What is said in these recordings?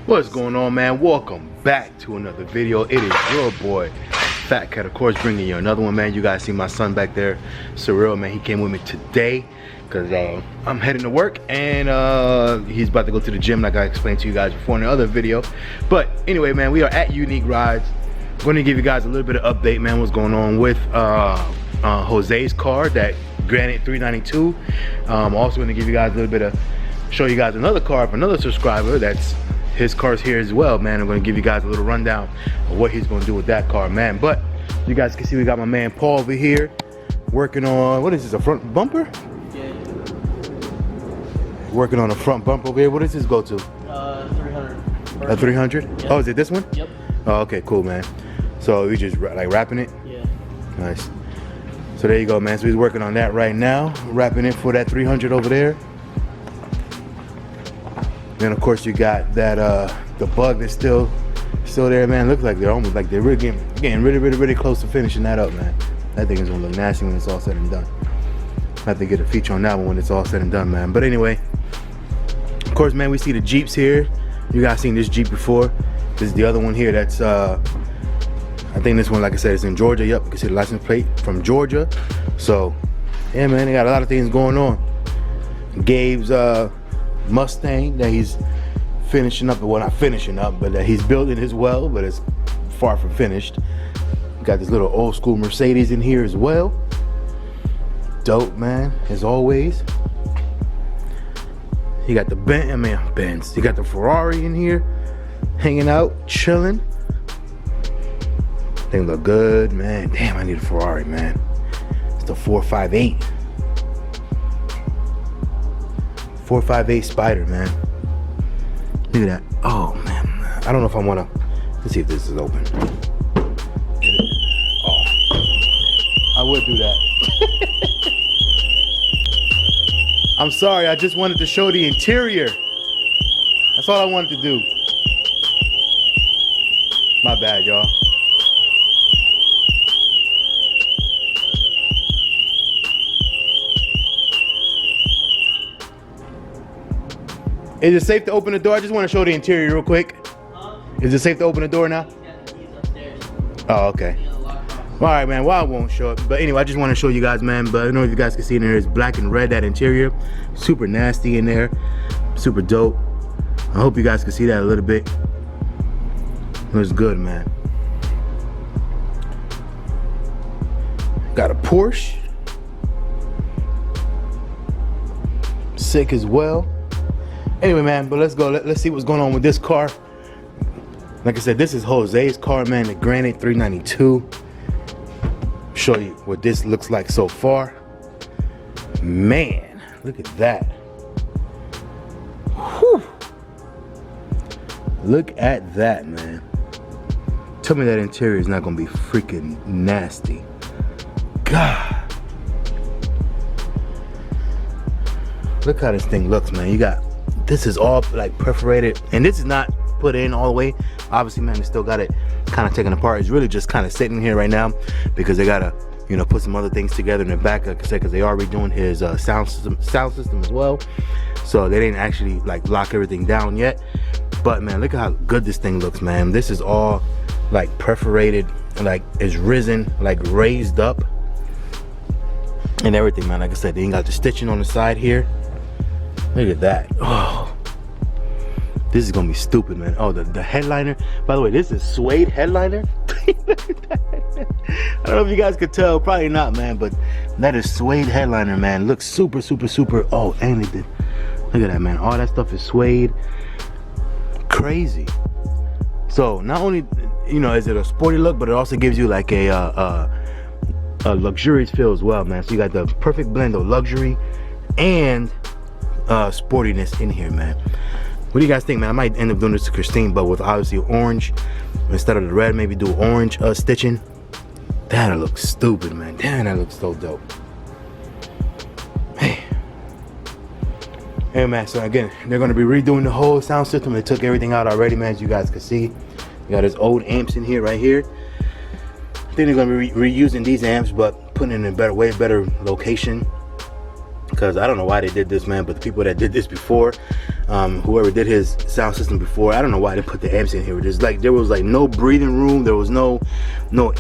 What's going on, man? Welcome back to another video. It is your boy Fatkat, of course, bringing you another one, man. You guys see my son back there, Surreal, man. He came with me today because I'm heading to work, and he's about to go to the gym like I explained to you guys before in the other video. But anyway, man, we are at Unique Rides. I'm going to give you guys a little bit of update, man, what's going on with Jose's car, that Granite 392. Also going to give you guys a little bit of, show you guys another car of another subscriber. That's his car's here as well, man. I'm going to give you guys a little rundown of what he's going to do with that car, man. But you guys can see we got my man Paul over here working on, what is this, a front bumper? Yeah. Working on a front bumper over here. What does this go to? 300. A 300? Yep. Oh, is it this one? Yep. Oh, okay, cool, man. So we just like wrapping it? Yeah. Nice. So there you go, man. So he's working on that right now, wrapping it for that 300 over there. Then of course you got that the bug that's still there, man. Looks like they're almost like they're really getting really close to finishing that up, man. That thing is gonna look nasty when it's all said and done. I have to get a feature on that one when it's all said and done, man. But anyway, of course, man, we see the Jeeps here. You guys seen this Jeep before. This is the other one here. That's I think this one, like I said, is in Georgia. Yep, you can see the license plate from Georgia. So yeah, man, they got a lot of things going on. Gabe's Mustang that he's finishing up, well, not finishing up, but that he's building as well, but it's far from finished. Got this little old school Mercedes in here as well. Dope, man, as always. You got the Benz. You got the Ferrari in here, hanging out, chilling. Thing look good, man. Damn, I need a Ferrari, man. It's the 458. 458 Spider, man. Look at that. Oh man, I don't know if I wanna. Let's see if this is open. Oh, I would do that. I'm sorry, I just wanted to show the interior. That's all I wanted to do. My bad, y'all. Is it safe to open the door? I just want to show the interior real quick. Is it safe to open the door now? Oh, okay. All right, man. Well, I won't show it. But anyway, I just want to show you guys, man. But I don't know if you guys can see in there. It's black and red, that interior. Super nasty in there. Super dope. I hope you guys can see that a little bit. It looks good, man. Got a Porsche. Sick as well. Anyway, man, but let's go. Let's see what's going on with this car. Like I said, this is Jose's car, man, the Granite 392. Show you what this looks like so far. Man, look at that. Whew. Look at that, man. Tell me that interior is not gonna be freaking nasty. God. Look how this thing looks, man. You got, this is all like perforated, and this is not put in all the way. Obviously, man, they still got it kind of taken apart. It's really just kind of sitting here right now because they gotta, you know, put some other things together in the back, like I said, because they are redoing his sound system as well. So they didn't actually like lock everything down yet. But man, look at how good this thing looks, man. This is all like perforated, like it's risen, like raised up, and everything, man. Like I said, they ain't got the stitching on the side here. Look at that. Oh, this is gonna be stupid, man. Oh, the headliner. By the way, this is suede headliner. Look at that. I don't know if you guys could tell. Probably not, man. But that is suede headliner, man. Looks super. Oh, and it did. Look at that, man. All that stuff is suede. Crazy. So not only, you know, is it a sporty look, but it also gives you like a luxurious feel as well, man. So you got the perfect blend of luxury and sportiness in here, man. What do you guys think, man? I might end up doing this to Christine, but with obviously orange instead of the red. Maybe do orange stitching. That looks stupid, man. Damn, that looks so dope. Hey, man. So again, they're gonna be redoing the whole sound system. They took everything out already, man. As you guys can see, you got his old amps in here, right here. I think they're gonna be reusing these amps, but putting it in a way better location. Because I don't know why they did this, man, but the people that did this before, whoever did his sound system before. I don't know why they put the amps in here. There was like no breathing room. There was no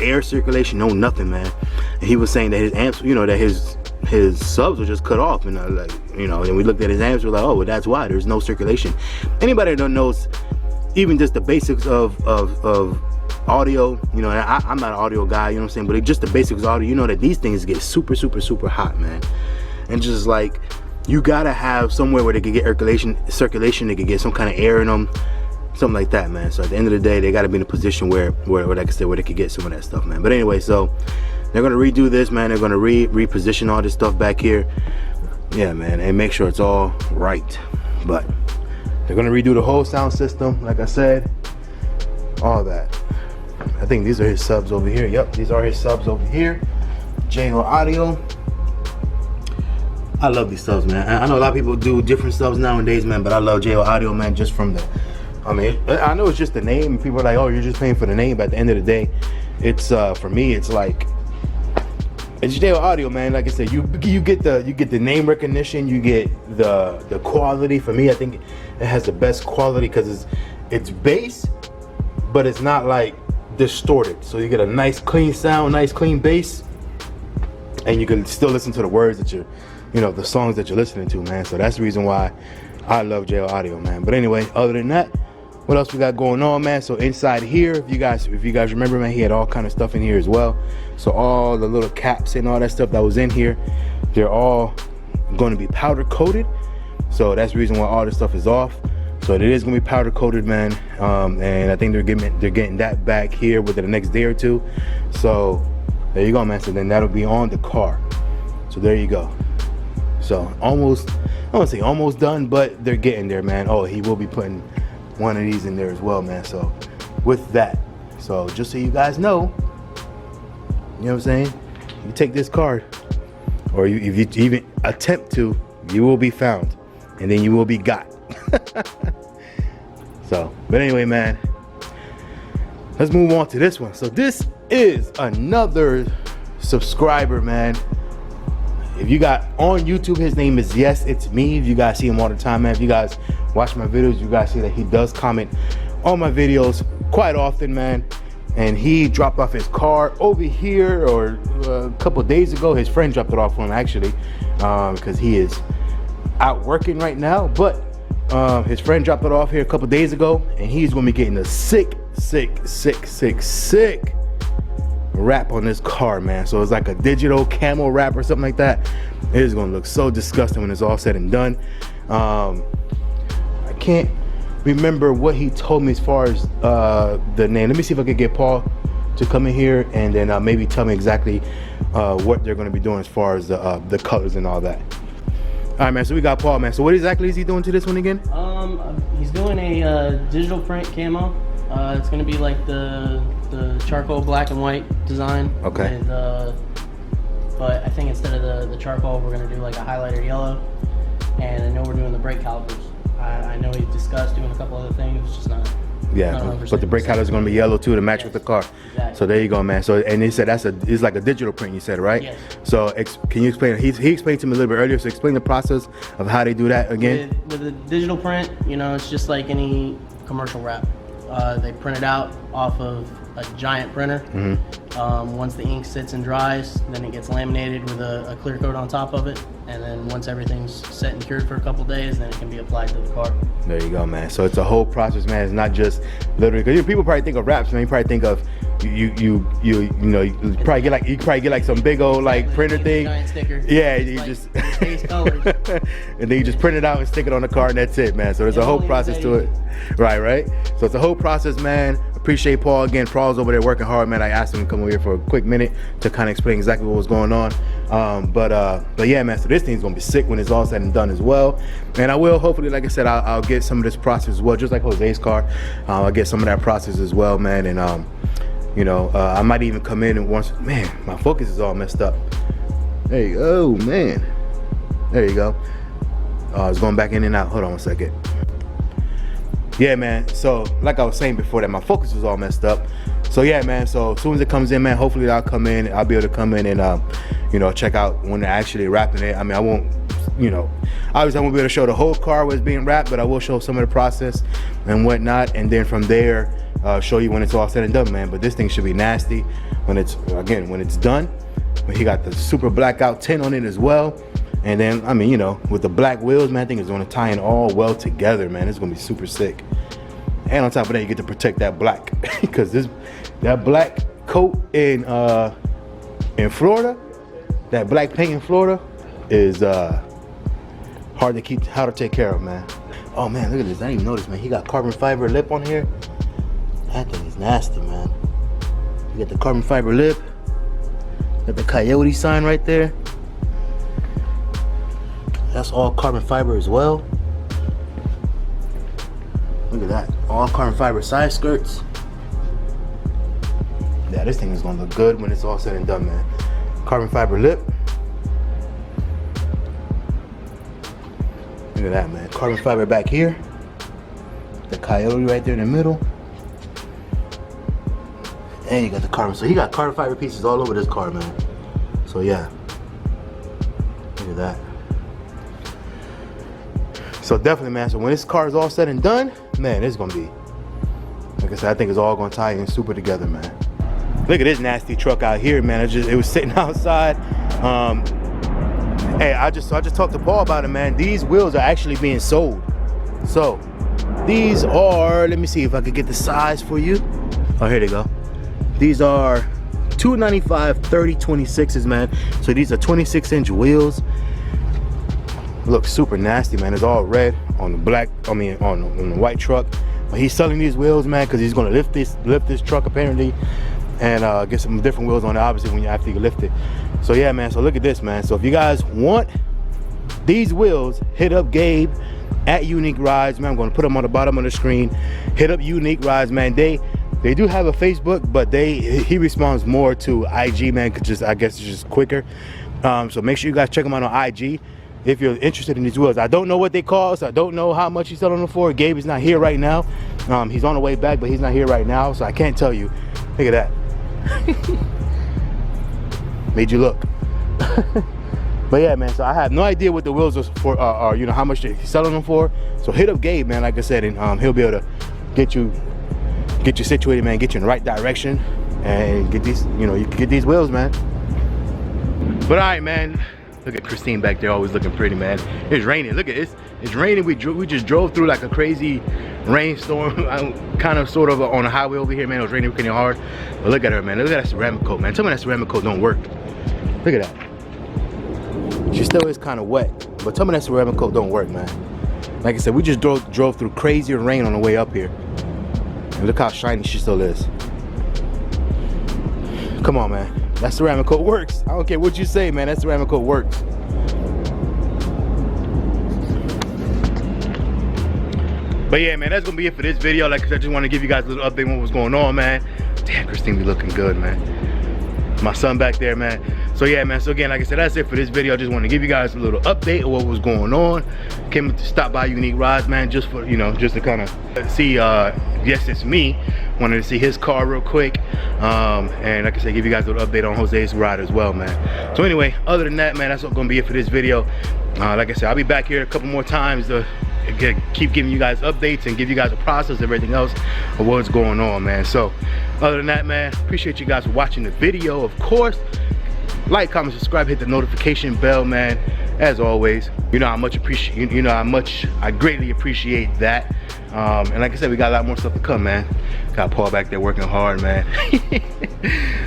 air circulation, no nothing, man. And he was saying that his amps, you know, that his subs were just cut off, and like, you know, and we looked at his amps, we're like, oh, well, that's why there's no circulation. Anybody that knows even just the basics of audio, you know, and I'm not an audio guy, you know what I'm saying, but just the basics of audio, you know that these things get super hot, man. And just like, you gotta have somewhere where they can get circulation, they can get some kind of air in them, something like that, man. So at the end of the day, they gotta be in a position where like I said, where they could get some of that stuff, man. But anyway, so they're gonna redo this, man. They're gonna reposition all this stuff back here, yeah, man, and make sure it's all right. But they're gonna redo the whole sound system, like I said, all that. I think these are his subs over here. Yep, these are his subs over here. JO Audio. I love these subs, man. I know a lot of people do different subs nowadays, man, but I love JO Audio, man, just from the, I mean, I know it's just the name. People are like, oh, you're just paying for the name, but at the end of the day, it's for me, it's like, it's JO Audio, man. Like I said, you get the name recognition, you get the quality. For me, I think it has the best quality because it's bass, but it's not like distorted. So you get a nice clean sound, nice clean bass, and you can still listen to the words that you know, the songs that you're listening to, man. So that's the reason why I love JO Audio, man. But anyway, other than that, what else we got going on, man? So inside here, if you guys remember, man, he had all kind of stuff in here as well. So all the little caps and all that stuff that was in here, they're all going to be powder coated. So that's the reason why all this stuff is off. So it is going to be powder coated, man. And I think they're getting that back here within the next day or two. So there you go, man. So then that'll be on the car. So there you go. So almost, I won't say almost done, but they're getting there, man. Oh, he will be putting one of these in there as well, man. So with that, so just so you guys know, you know what I'm saying, you take this card, or if you even attempt to, you will be found, and then you will be got. So, but anyway, man, let's move on to this one. So this is another subscriber, man. If you got on YouTube, his name is Yes It's Me. If you guys see him all the time, man. If you guys watch my videos, you guys see that he does comment on my videos quite often, man. And he dropped off his car over here, or a couple of days ago. His friend dropped it off for him, actually, because he is out working right now. But his friend dropped it off here a couple of days ago, and he's gonna be getting a sick wrap on this car, man. So it's like a digital camo wrap or something like that. It is gonna look so disgusting when it's all said and done. I can't remember what he told me as far as the name. Let me see if I could get Paul to come in here and then maybe tell me exactly what they're gonna be doing as far as the colors and all that. All right, man, so we got Paul, man. So what exactly is he doing to this one again? He's doing a digital print camo. It's gonna be like the charcoal black and white design. Okay. And, but I think instead of the charcoal, we're gonna do like a highlighter yellow. And I know we're doing the brake calipers. I know we discussed doing a couple other things, it's just not. Yeah, but the brake calipers are gonna be yellow too to match with the car. Exactly. So there you go, man. So, and he said it's like a digital print, you said, right? Yes. So can you explain? He explained to me a little bit earlier. So explain the process of how they do that again. With the digital print, you know, it's just like any commercial wrap. They print it out off of a giant printer. Once the ink sits and dries, then it gets laminated with a clear coat on top of it. And then once everything's set and cured for a couple days, then it can be applied to the car. There you go, man. So it's a whole process, man. It's not just literally, because people probably think of wraps, man. You probably think of you probably get like some big old like printer thing. Giant sticker. Yeah, you like just base colors. and then you just print it out and stick it on the car, and that's it, man. So there's a whole process to it. Right. So it's a whole process, man. Appreciate Paul again. Paul's over there working hard, man. I asked him to come over here for a quick minute to kind of explain exactly what was going on. But yeah, man. So this thing's gonna be sick when it's all said and done as well. And I will hopefully, like I said, I'll get some of this process as well, just like Jose's car. I'll get some of that process as well, man. And I might even come in and once. Man, my focus is all messed up. There you go, man. There you go. It's going back in and out. Hold on one second. Yeah, man. So like I was saying before that, my focus was all messed up. So yeah, man. So as soon as it comes in, man, hopefully I'll come in. I'll be able to come in and check out when they're actually wrapping it. I mean, I won't. Obviously, I won't be able to show the whole car was being wrapped, but I will show some of the process and whatnot. And then from there, show you when it's all said and done, man. But this thing should be nasty when it's, again, when it's done. He got the super blackout tint on it as well. And then, I mean, you know, with the black wheels, man, I think it's gonna tie in all well together, man. It's gonna be super sick. And on top of that, you get to protect that black because that black coat in Florida, that black paint in Florida is hard to take care of, man. Oh man, look at this. I didn't even notice, man. He got carbon fiber lip on here. That thing is nasty, man. You got the carbon fiber lip. Got the coyote sign right there. That's all carbon fiber as well. Look at that. All carbon fiber side skirts. Yeah, this thing is gonna look good when it's all said and done, man. Carbon fiber lip. Look at that, man. Carbon fiber back here. The coyote right there in the middle. And you got the carbon. So he got carbon fiber pieces all over this car, man. So yeah. Look at that. So definitely, man. So when this car is all said and done, man, it's gonna be, like I said, I think it's all gonna tie in super together, man. Look at this nasty truck out here, man. It was sitting outside. Hey, I just talked to Paul about it, man. These wheels are actually being sold. So these are, let me see if I could get the size for you. Oh, here they go. These are 295 30/26s, man. So these are 26-inch wheels. Look super nasty, man. It's all red on the black, I mean on the white truck. But he's selling these wheels, man, because he's gonna lift this truck apparently, and get some different wheels on it, obviously, when after you lift it. So yeah, man, so look at this, man. So if you guys want these wheels, hit up Gabe at Unique Rides, man. I'm gonna put them on the bottom of the screen. Hit up Unique Rides, man. They do have a Facebook, but he responds more to IG, man, because I guess it's just quicker. So make sure you guys check him out on IG if you're interested in these wheels. I don't know what they cost. I don't know how much he's selling them for. Gabe is not here right now. He's on the way back, but he's not here right now, so I can't tell you. Look at that. Made you look. But yeah, man, so I have no idea what the wheels are for, or you know, how much they're selling them for. So hit up Gabe, man, like I said, and he'll be able to get you situated, man, get you in the right direction, and get these, you know, you can get these wheels, man. But all right, man. Look at Christine back there, always looking pretty, man. It's raining. Look at it. It's raining. We just drove through like a crazy rainstorm, kind of sort of on a highway over here, man. It was raining pretty hard. But look at her, man. Look at that ceramic coat, man. Tell me that ceramic coat don't work. Look at that. She still is kind of wet, but tell me that ceramic coat don't work, man. Like I said, we just drove through crazy rain on the way up here. And look how shiny she still is. Come on, man. That ceramic coat works. I don't care what you say, man. That ceramic coat works. But yeah, man, that's gonna be it for this video. Like I said, I just want to give you guys a little update on what was going on, man. Damn, Christine be looking good, man. My son back there, man. So yeah, man, so again, like I said, that's it for this video. I just want to give you guys a little update of what was going on. Came to stop by Unique Rides, man, just for, you know, just to kind of see, yes, it's me. Wanted to see his car real quick. And like I said, give you guys a little update on Jose's ride as well, man. So anyway, other than that, man, that's what gonna be it for this video. Like I said, I'll be back here a couple more times to keep giving you guys updates and give you guys a process and everything else of what's going on, man. So other than that, man, appreciate you guys for watching the video. Of course, like, comment, subscribe, hit the notification bell, man. As always, you know how much I greatly appreciate that. And like I said, we got a lot more stuff to come, man. Got Paul back there working hard, man.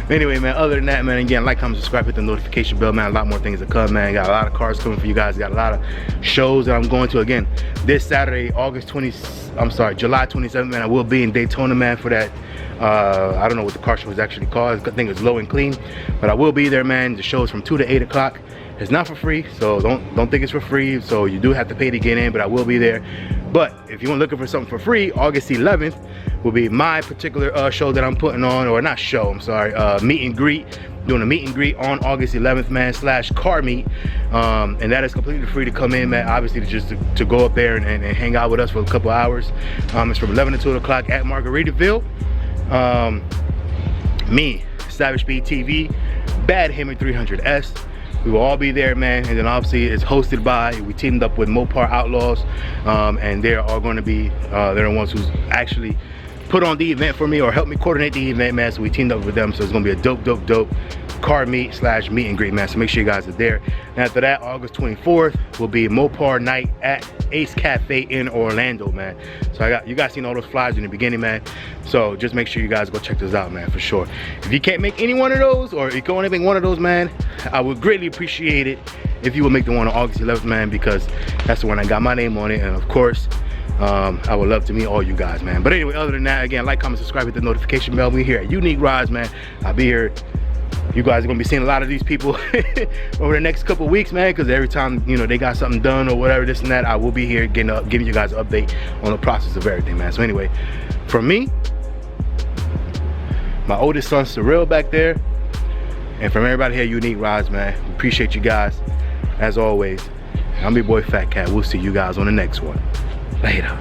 Anyway, man, other than that, man, again, like, comment, subscribe, hit the notification bell, man. A lot more things to come, man. Got a lot of cars coming for you guys. Got a lot of shows that I'm going to. Again, this Saturday, July 27th, man, I will be in Daytona, man, for that. I don't know what the car show is actually called. I think it's Low and Clean, but I will be there, man. The show is from 2 to 8 o'clock. It's not for free, so don't think it's for free. So you do have to pay to get in, but I will be there. But if you're looking for something for free, August 11th will be my particular show that I'm putting on, or not show, I'm sorry, meet and greet. Doing a meet and greet on August 11th, man, / car meet. And that is completely free to come in, man. Obviously, just to go up there and hang out with us for a couple hours. It's from 11 to 2 o'clock at Margaritaville. Me, Savage Speed TV, Bad Hammer 300S, We will all be there, man. And then obviously it's hosted by, we teamed up with Mopar Outlaws, and they are going to be, they're the ones who's actually put on the event for me or helped me coordinate the event, man. So we teamed up with them, so it's gonna be a dope car meet / meet and greet, man. So make sure you guys are there. And after that, August 24th will be Mopar night at Ace Cafe in Orlando, man. So you guys seen all those flyers in the beginning, man. So just make sure you guys go check those out, man, for sure. If you can't make any one of those, or if you can only make one of those, man, I would greatly appreciate it if you would make the one on August 11th, man, because that's the one I got my name on it. And of course, I would love to meet all you guys, man. But anyway, other than that, again, like, comment, subscribe, hit the notification bell. We here at Unique Rides, man. I'll be here. You guys are gonna be seeing a lot of these people over the next couple weeks, man, because every time, you know, they got something done or whatever, this and that, I will be here giving you guys an update on the process of everything, man. So anyway, from me, my oldest son Surreal back there, and from everybody here at Unique Rides, man, appreciate you guys as always. I'm your boy Fatkat. We'll see you guys on the next one. Later.